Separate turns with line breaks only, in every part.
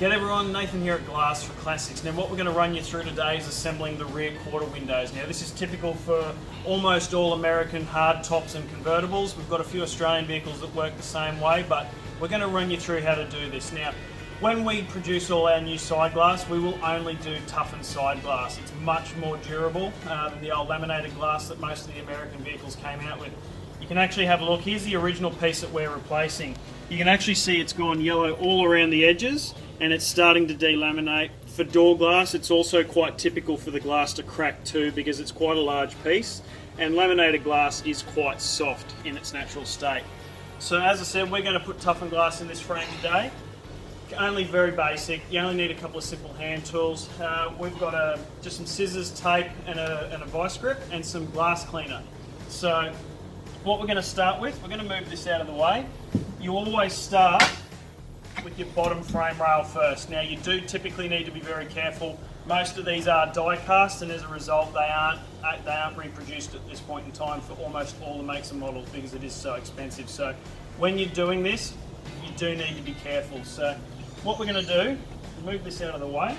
G'day everyone, Nathan here at Glass for Classics. Now what we're going to run you through today is assembling the rear quarter windows. Now this is typical for almost all American hardtops and convertibles. We've got a few Australian vehicles that work the same way, but we're going to run you through how to do this. Now when we produce all our new side glass, we will only do toughened side glass. It's much more durable than the old laminated glass that most of the American vehicles came out with. You can actually have a look. Here's the original piece that we're replacing. You can actually see it's gone yellow all around the edges and it's starting to delaminate. For door glass, it's also quite typical for the glass to crack too because it's quite a large piece, and laminated glass is quite soft in its natural state. So as I said, we're going to put toughened glass in this frame today. Only very basic. You only need a couple of simple hand tools. We've got just some scissors, tape and a vice grip and some glass cleaner. So what we're going to start with, we're going to move this out of the way. You always start with your bottom frame rail first. Now you do typically need to be very careful. Most of these are die cast, and as a result they aren't reproduced at this point in time for almost all the makes and models because it is so expensive. So when you're doing this, you do need to be careful. So what we're going to do, move this out of the way.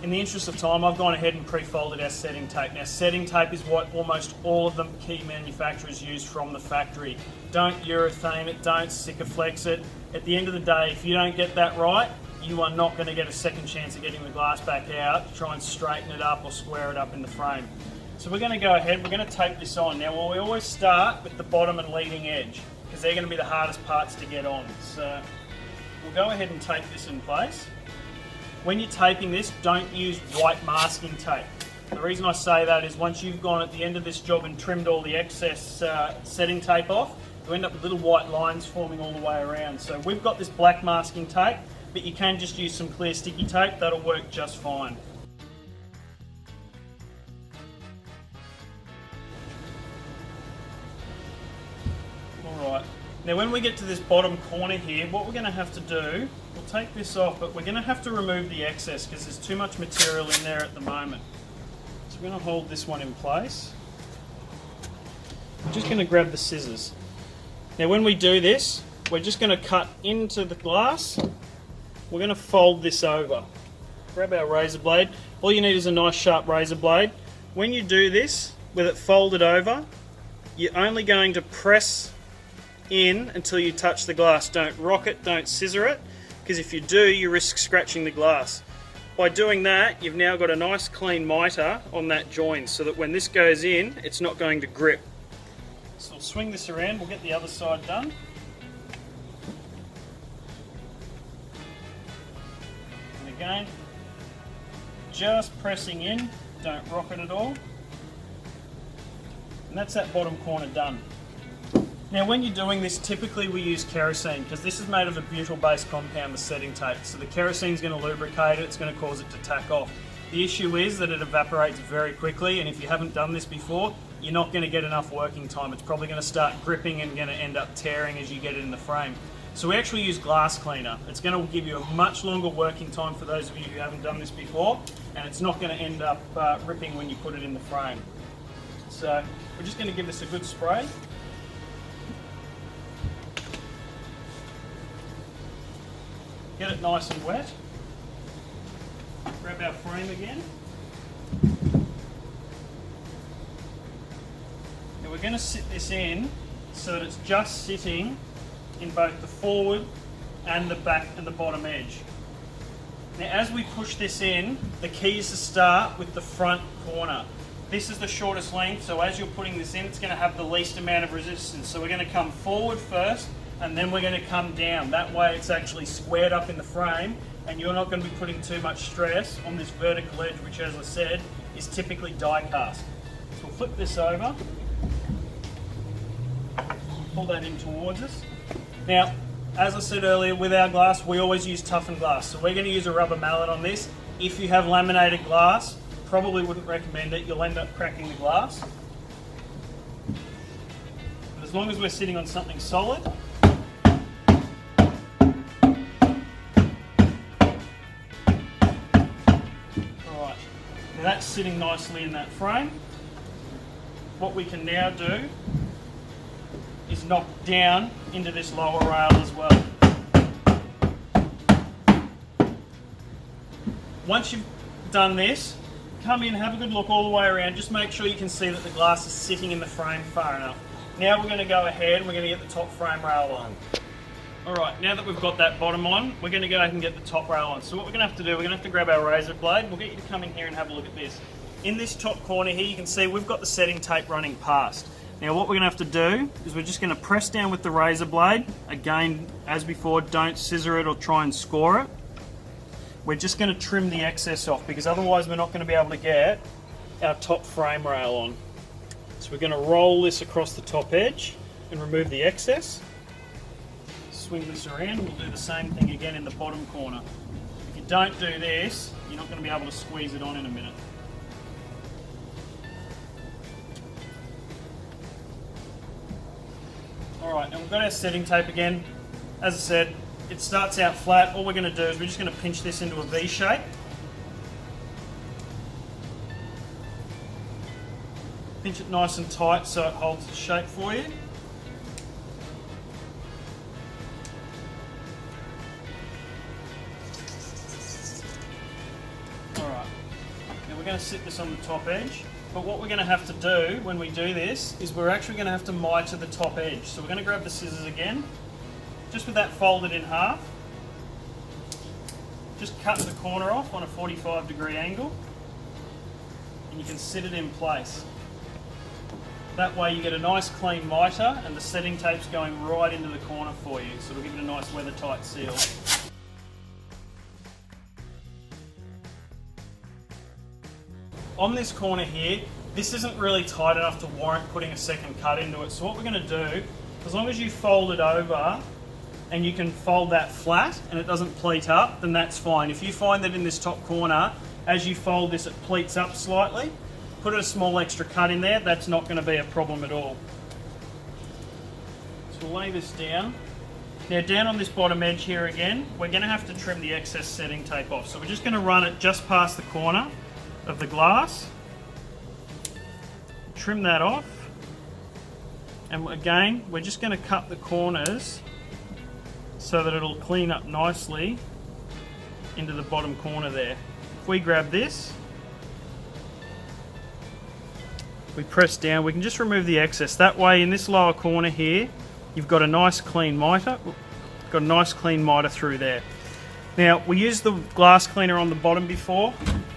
In the interest of time, I've gone ahead and pre-folded our setting tape. Now setting tape is what almost all of the key manufacturers use from the factory. Don't urethane it, don't Sikaflex it. At the end of the day, if you don't get that right, you are not going to get a second chance at getting the glass back out to try and straighten it up or square it up in the frame. So we're going to go ahead, we're going to tape this on. Now we always start with the bottom and leading edge because they're going to be the hardest parts to get on. So we'll go ahead and tape this in place. When you're taping this, don't use white masking tape. The reason I say that is once you've gone at the end of this job and trimmed all the excess setting tape off, you end up with little white lines forming all the way around. So we've got this black masking tape, but you can just use some clear sticky tape, that'll work just fine. Alright, now when we get to this bottom corner here, what we're going to have to do, we'll take this off, but we're going to have to remove the excess because there's too much material in there at the moment. So we're going to hold this one in place. I'm just going to grab the scissors. Now when we do this, we're just going to cut into the glass. We're going to fold this over. Grab our razor blade. All you need is a nice sharp razor blade. When you do this, with it folded over, you're only going to press in until you touch the glass. Don't rock it, don't scissor it, because if you do, you risk scratching the glass. By doing that, you've now got a nice clean mitre on that joint so that when this goes in, it's not going to grip. So we'll swing this around, we'll get the other side done. And again, just pressing in, don't rock it at all. And that's that bottom corner done. Now when you're doing this, typically we use kerosene because this is made of a butyl-based compound, the setting tape. So the kerosene is going to lubricate it, it's going to cause it to tack off. The issue is that it evaporates very quickly, and if you haven't done this before, you're not going to get enough working time. It's probably going to start gripping and going to end up tearing as you get it in the frame. So we actually use glass cleaner. It's going to give you a much longer working time for those of you who haven't done this before, and it's not going to end up ripping when you put it in the frame. So we're just going to give this a good spray. Get it nice and wet. Grab our frame again. Now we're going to sit this in so that it's just sitting in both the forward and the back and the bottom edge. Now as we push this in, the key is to start with the front corner. This is the shortest length, so as you're putting this in, it's going to have the least amount of resistance. So we're going to come forward first, and then we're going to come down. That way it's actually squared up in the frame and you're not going to be putting too much stress on this vertical edge, which as I said is typically die cast. So we'll flip this over, pull that in towards us. Now as I said earlier, with our glass we always use toughened glass, so we're going to use a rubber mallet on this. If you have laminated glass, probably wouldn't recommend it, you'll end up cracking the glass. But as long as we're sitting on something solid, now that's sitting nicely in that frame. What we can now do is knock down into this lower rail as well. Once you've done this, come in, have a good look all the way around. Just make sure you can see that the glass is sitting in the frame far enough. Now we're going to go ahead and we're going to get the top frame rail on. Alright, now that we've got that bottom on, we're going to go ahead and get the top rail on. So what we're going to have to do, we're going to have to grab our razor blade. We'll get you to come in here and have a look at this. In this top corner here, you can see we've got the setting tape running past. Now what we're going to have to do is we're just going to press down with the razor blade. Again, as before, don't scissor it or try and score it. We're just going to trim the excess off because otherwise we're not going to be able to get our top frame rail on. So we're going to roll this across the top edge and remove the excess. Swing this around, we'll do the same thing again in the bottom corner. If you don't do this, you're not going to be able to squeeze it on in a minute. Alright, now we've got our setting tape again. As I said, it starts out flat. All we're going to do is we're just going to pinch this into a V shape. Pinch it nice and tight so it holds the shape for you. Alright, now we're going to sit this on the top edge. But what we're going to have to do when we do this is we're actually going to have to miter the top edge. So we're going to grab the scissors again, just with that folded in half. Just cut the corner off on a 45-degree angle and you can sit it in place. That way you get a nice clean miter and the setting tape's going right into the corner for you, so it'll give it a nice weather-tight seal. On this corner here, this isn't really tight enough to warrant putting a second cut into it. So what we're going to do, as long as you fold it over and you can fold that flat and it doesn't pleat up, then that's fine. If you find that in this top corner, as you fold this, it pleats up slightly, put a small extra cut in there, that's not going to be a problem at all. So we'll lay this down. Now down on this bottom edge here again, we're going to have to trim the excess setting tape off. So we're just going to run it just past the corner of the glass, trim that off, and again we're just going to cut the corners so that it'll clean up nicely into the bottom corner there. If we grab this, we press down, we can just remove the excess. That way in this lower corner here you've got a nice clean miter, through there. Now we used the glass cleaner on the bottom before.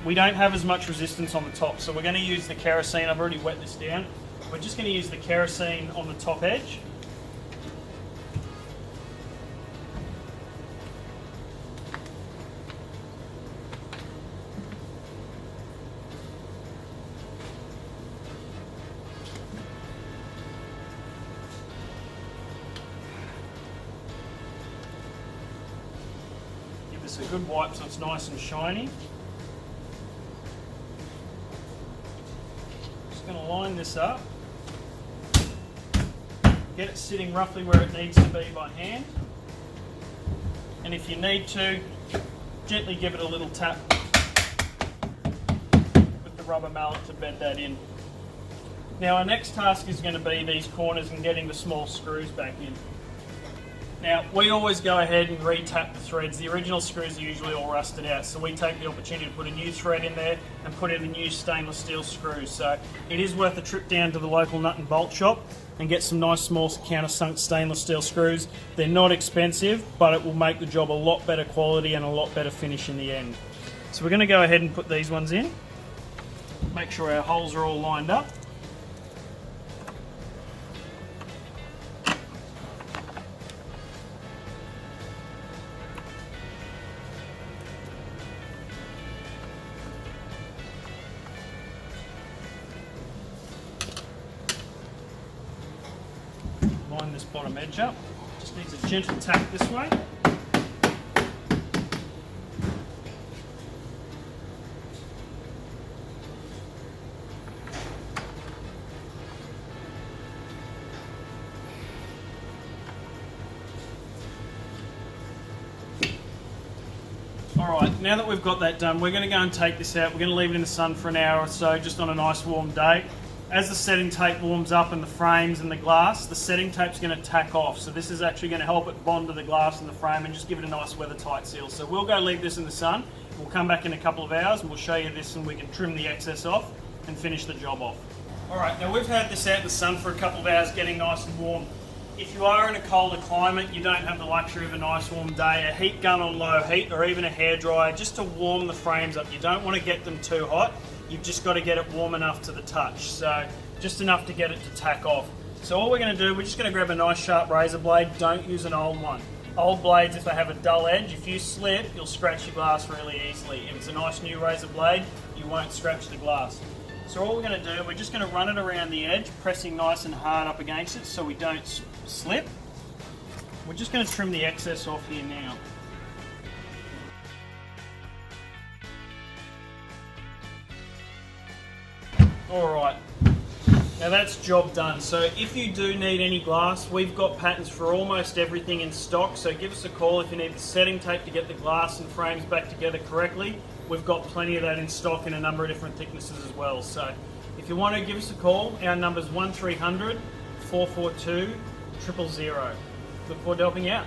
We don't have as much resistance on the top, so we're going to use the kerosene. I've already wet this down. We're just going to use the kerosene on the top edge. Give this a good wipe so it's nice and shiny. Going to line this up, get it sitting roughly where it needs to be by hand, and if you need to, gently give it a little tap with the rubber mallet to bed that in. Now our next task is going to be these corners and getting the small screws back in. Now we always go ahead and re-tap the threads. The original screws are usually all rusted out, so we take the opportunity to put a new thread in there and put in a new stainless steel screws. So it is worth a trip down to the local nut and bolt shop and get some nice small countersunk stainless steel screws. They're not expensive, but it will make the job a lot better quality and a lot better finish in the end. So we're going to go ahead and put these ones in. Make sure our holes are all lined up. Line this bottom edge up. Just needs a gentle tap this way. Alright, now that we've got that done, we're going to go and take this out. We're going to leave it in the sun for an hour or so, just on a nice warm day. As the setting tape warms up and the frames and the glass, the setting tape's going to tack off. So this is actually going to help it bond to the glass and the frame and just give it a nice weather tight seal. So we'll go leave this in the sun We'll come back in a couple of hours and we'll show you this and we can trim the excess off and finish the job off. Alright, now we've had this out in the sun for a couple of hours getting nice and warm. If you are in a colder climate, you don't have the luxury of a nice warm day, a heat gun on low heat or even a hairdryer just to warm the frames up. You don't want to get them too hot, you've just got to get it warm enough to the touch. So just enough to get it to tack off. So all we're going to do, we're just going to grab a nice sharp razor blade. Don't use an old one. Old blades, if they have a dull edge, if you slip, you'll scratch your glass really easily. If it's a nice new razor blade, you won't scratch the glass. So all we're going to do, we're just going to run it around the edge, pressing nice and hard up against it so we don't slip. We're just going to trim the excess off here now. Alright, now that's job done. So if you do need any glass, we've got patterns for almost everything in stock, so give us a call if you need the setting tape to get the glass and frames back together correctly. We've got plenty of that in stock in a number of different thicknesses as well. So if you want to, give us a call. Our number's 1300 442 000. Look forward to helping you out.